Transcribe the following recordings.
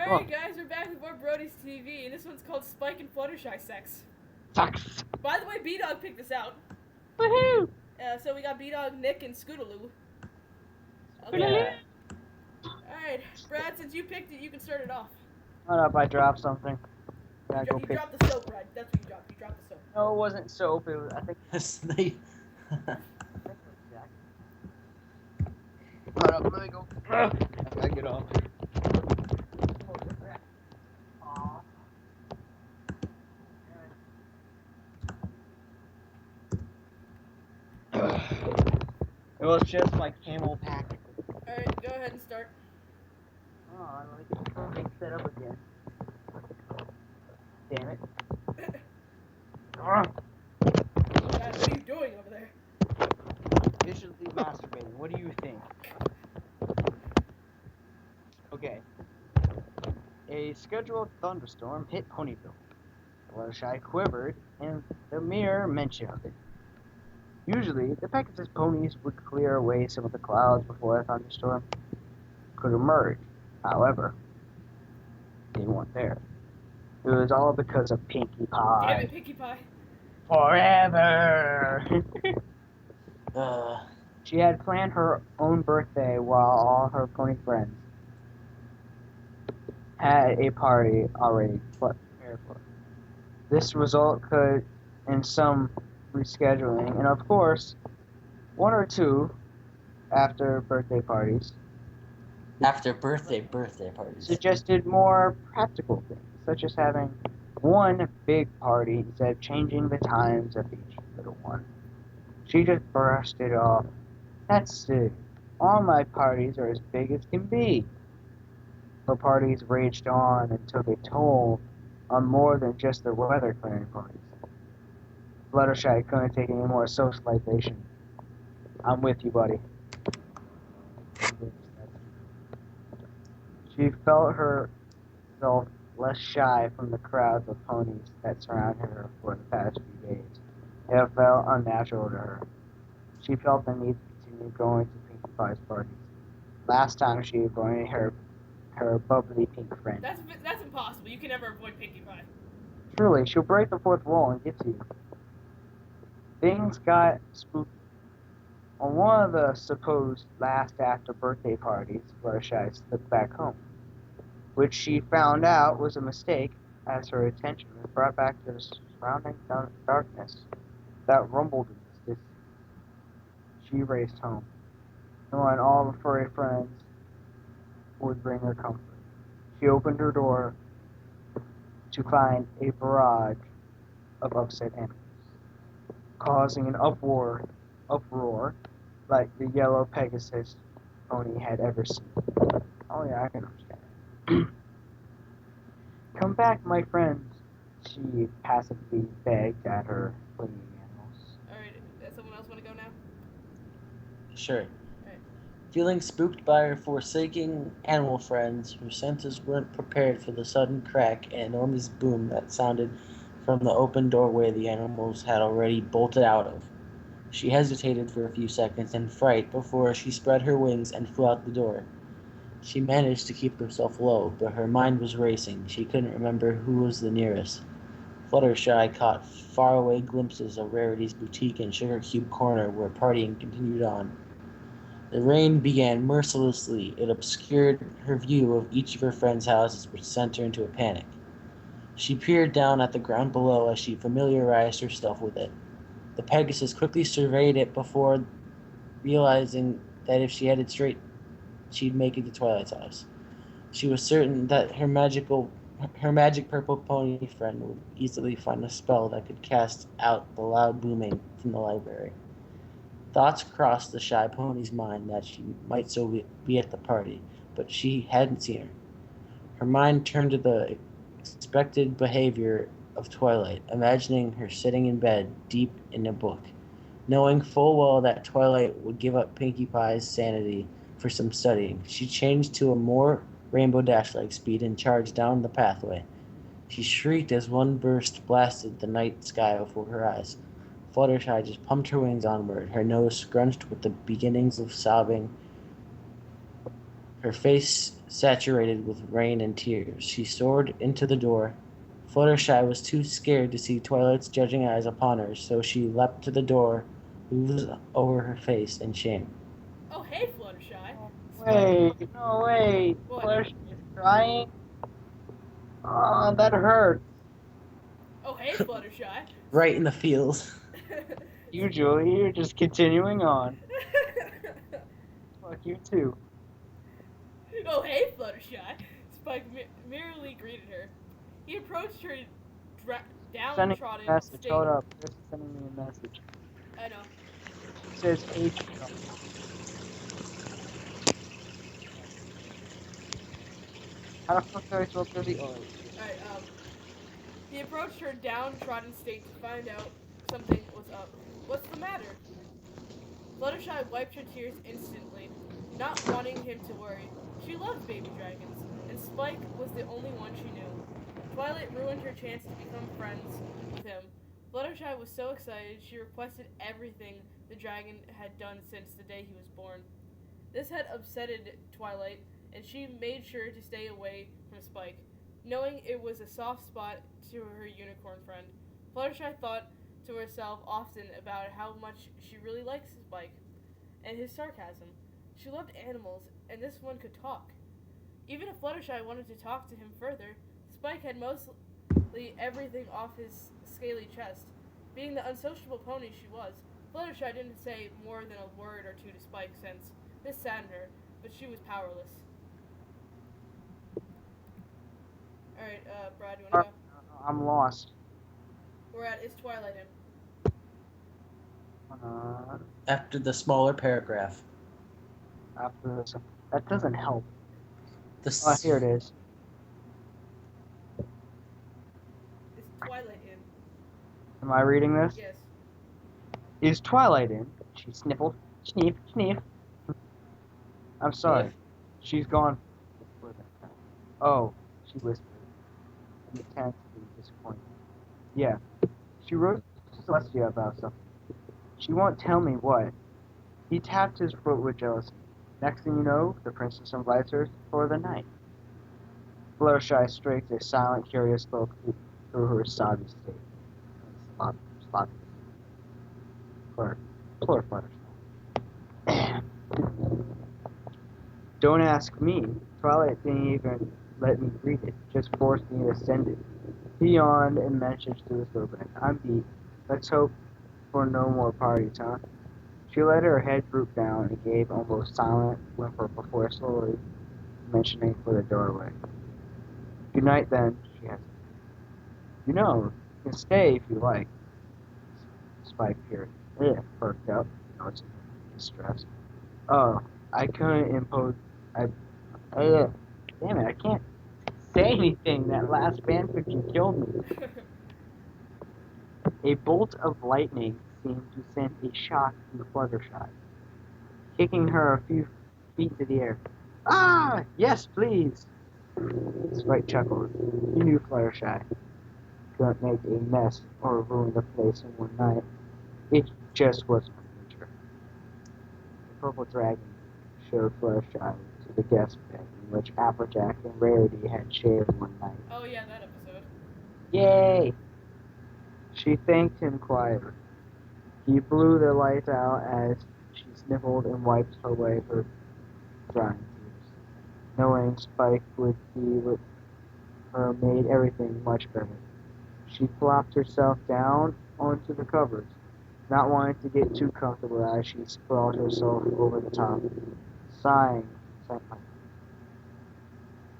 Alright guys, we're back with more Brody's TV, and this one's called Spike and Fluttershy Sex. Sucks. By the way, Bdog picked this out. Woohoo! So we got Bdog, Nick, and Skootaloo. Yeah. Alright, Brad, since you picked it, you can start it off. Hold up, I dropped something. You dropped the soap, Brad. That's what you dropped. You dropped the soap. No, it wasn't soap. It was, I think. Snake. Hold up, let me go. I gotta get off. It was just my camel pack. Alright, go ahead and start. Oh, let me get something set up again. Damn it. Brad, what are you doing over there? Viciously masturbating. What do you think? Okay. A scheduled thunderstorm hit Ponyville. Fluttershy quivered, and the mere mention of it. Usually, the Pegasus ponies would clear away some of the clouds before a thunderstorm could emerge. However, they weren't there. It was all because of Pinkie Pie. Damn it, Pinkie Pie. Forever! Uh, She had planned her own birthday while all her pony friends had a party already prepared for. This result could, in some rescheduling, and of course, one or two after birthday parties, after birthday parties. suggested more practical things, such as having one big party instead of changing the times of each little one. She just brushed it off. That's it. All my parties are as big as can be. Her parties raged on and took a toll on more than just the weather clearing parties. Fluttershy couldn't take any more socialization. I'm with you, buddy. She felt herself less shy from the crowds of ponies that surrounded her for the past few days. It felt unnatural to her. She felt the need to continue going to Pinkie Pie's parties. Last time she avoided her bubbly pink friend. That's impossible. You can never avoid Pinkie Pie. Truly, she'll break the fourth wall and get to you. Things got spooky. On one of the supposed last after birthday parties, Fluttershy slipped back home, which she found out was a mistake as her attention was brought back to the surrounding darkness that rumbled in the distance. She raced home, knowing all the furry friends would bring her comfort. She opened her door to find a barrage of upset animals, causing an uproar like the yellow Pegasus pony had ever seen. Oh yeah, I can understand. Come back, my friends, she passively begged at her clinging animals. Alright, does someone else want to go now? Sure. Alright. Feeling spooked by her forsaking animal friends, her senses weren't prepared for the sudden crack and enormous boom that sounded from the open doorway the animals had already bolted out of. She hesitated for a few seconds in fright before she spread her wings and flew out the door. She managed to keep herself low, but her mind was racing. She couldn't remember who was the nearest. Fluttershy caught faraway glimpses of Rarity's boutique and Sugar Cube Corner, where partying continued on. The rain began mercilessly. It obscured her view of each of her friends' houses, which sent her into a panic. She peered down at the ground below as she familiarized herself with it. The Pegasus quickly surveyed it before realizing that if she headed straight, she'd make it to Twilight's house. She was certain that her magic purple pony friend would easily find a spell that could cast out the loud booming from the library. Thoughts crossed the shy pony's mind that she might so be at the party, but she hadn't seen her. Her mind turned to the expected behavior of Twilight, imagining her sitting in bed, deep in a book, knowing full well that Twilight would give up Pinkie Pie's sanity for some studying. She changed to a more Rainbow Dash-like speed and charged down the pathway. She shrieked as one burst blasted the night sky before her eyes. Fluttershy just pumped her wings onward, her nose scrunched with the beginnings of sobbing. her face saturated with rain and tears. She soared into the door. Fluttershy was too scared to see Twilight's judging eyes upon her, so she leapt to the door, moved over her face in shame. Oh, hey, Fluttershy. Wait, no, wait. What? Fluttershy is crying? Oh, that hurts. Oh, hey, Fluttershy. Right in the feels. You, Julie, you're just continuing on. Fuck you, too. Oh, hey, Fluttershy. Spike merely greeted her. He approached her Sending me downtrodden a message. state. Hold up. Chris is sending me a message. I know. It says H. How the fuck do I spell busy? Oh, Alright, he approached her downtrodden state to find out something was up. What's the matter? Fluttershy wiped her tears instantly, not wanting him to worry. She loved baby dragons, and Spike was the only one she knew. Twilight ruined her chance to become friends with him. Fluttershy was so excited she requested everything the dragon had done since the day he was born. This had upsetted Twilight, and she made sure to stay away from Spike, knowing it was a soft spot to her unicorn friend. Fluttershy thought to herself often about how much she really likes Spike and his sarcasm. She loved animals, and this one could talk. Even if Fluttershy wanted to talk to him further, Spike had mostly everything off his scaly chest. Being the unsociable pony she was, Fluttershy didn't say more than a word or two to Spike since this saddened her, but she was powerless. Alright, Brad, you wanna go? I'm lost. We're at Is Twilight in? After the smaller paragraph. After this, that doesn't help. The Oh, here it is. Is Twilight in? Am I reading this? Yes. Is Twilight in? She sniffled. Sniff, sniff. I'm sorry. She's gone. Oh, she whispered, intensely disappointed. Yeah, she wrote to Celestia about something. She won't tell me what. He tapped his foot with jealousy. Next thing you know, the princess invites her for the night. Fluttershy straked a silent, curious look through her soggy state. Sloppy. Poor Fluttershy. Don't ask me. Twilight didn't even let me read it, just forced me to send it. He yawned and mentioned to his girlfriend, I'm beat. Let's hope for no more parties, huh? She let her head droop down and gave almost silent whimper before slowly mentioning for the doorway. Good night, then, she hesitated. You know, you can stay if you like. Spike perked up, noticing distress. Oh, I couldn't impose. Damn it, I can't say anything. That last fanfiction killed me. A bolt of lightning seemed to send a shock through Fluttershy, kicking her a few feet into the air. Ah, yes, please. Spike chuckled. He knew Fluttershy couldn't make a mess or ruin the place in one night. It just wasn't her nature. The purple dragon showed Fluttershy to the guest bed in which Applejack and Rarity had shared one night. Oh yeah, that episode. Yay! She thanked him quietly. He blew the lights out as she sniffled and wiped away her drying tears. Knowing Spike would be with her made everything much better. She plopped herself down onto the covers, not wanting to get too comfortable as she sprawled herself over the top, sighing silently.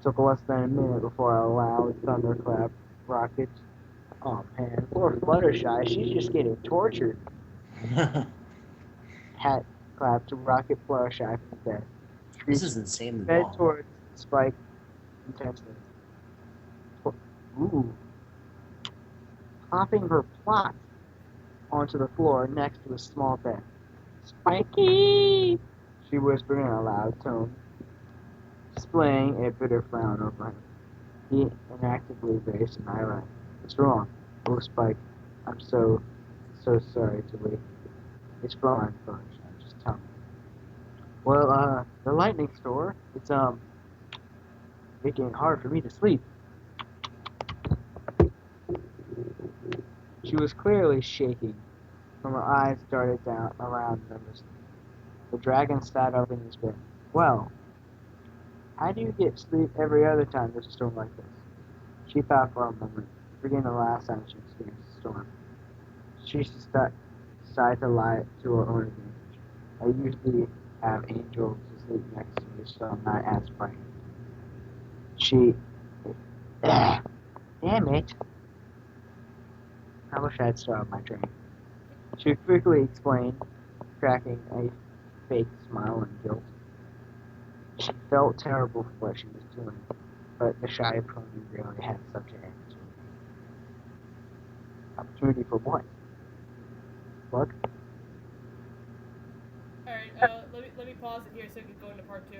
Took less than a minute before a loud thunderclap rocket. Oh man, poor Fluttershy, she's just getting tortured. Hat clapped to rocket Fluttershy from the bed. This is insanely Fed long. towards Spike intensely. Ooh. Popping her plot onto the floor next to a small bed. Spiky! She whispered in a loud tone, displaying a bitter frown over him. He inactively raised an eyelash. What's wrong? Oh, Spike, I'm so sorry to leave. It's fine, Fluttershy. Just tell me. Well, the lightning store, it's, making it hard for me to sleep. She was clearly shaking. From her eyes darted down around nervously. The dragon sat up in his bed. Well, how do you get sleep every other time there's a storm like this? She thought for a moment, forgetting the last time she experienced a storm. She decided to lie to her own advantage. I usually have angels to sleep next to me, so I'm not as frightened. She... Damn it. I wish I had started my train. She quickly explained, cracking a fake smile in guilt. She felt terrible for what she was doing, but the shy pony really had such an attitude. Opportunity for what? Plug? Alright, let me pause it here so I can go into part 2.